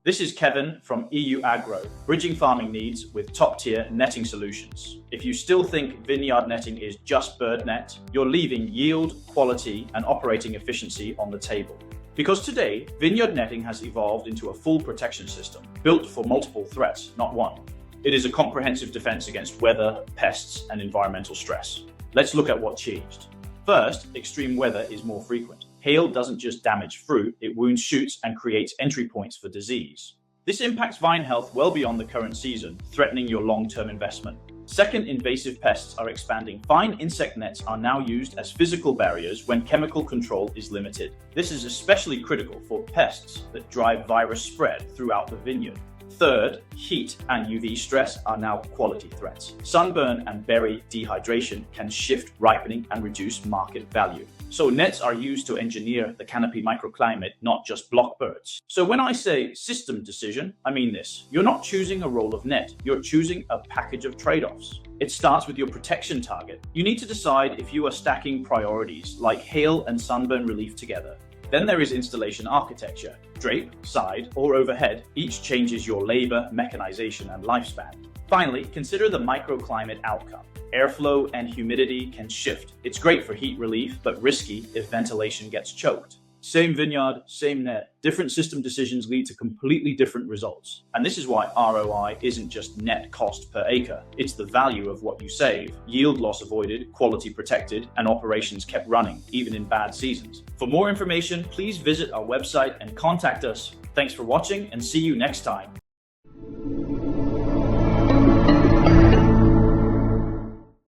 This is Kevin from EyouAgro, bridging farming needs with top-tier netting solutions. If you still think vineyard netting is just bird net, you're leaving yield, quality, and operating efficiency on the table. Because today, vineyard netting has evolved into a full protection system, built for multiple threats, not one. It is a comprehensive defense against weather, pests, and environmental stress. Let's look at what changed. First, extreme weather is more frequent. Hail doesn't just damage fruit, it wounds shoots and creates entry points for disease. This impacts vine health well beyond the current season, threatening your long-term investment. Second, invasive pests are expanding. Fine insect nets are now used as physical barriers when chemical control is limited. This is especially critical for pests that drive virus spread throughout the vineyard. Third, heat and UV stress are now quality threats. Sunburn and berry dehydration can shift ripening and reduce market value. So nets are used to engineer the canopy microclimate, not just block birds. So when I say system decision, I mean this. You're not choosing a roll of net, you're choosing a package of trade-offs. It starts with your protection target. You need to decide if you are stacking priorities like hail and sunburn relief together. Then there is installation architecture. Drape, side, or overhead, each changes your labor, mechanization, and lifespan. Finally, consider the microclimate outcome. Airflow and humidity can shift. It's great for heat relief, but risky if ventilation gets choked. Same vineyard, same net. Different system decisions lead to completely different results. And this is why ROI isn't just net cost per acre. It's the value of what you save. Yield loss avoided, quality protected, and operations kept running, even in bad seasons. For more information, please visit our website and contact us. Thanks for watching and see you next time.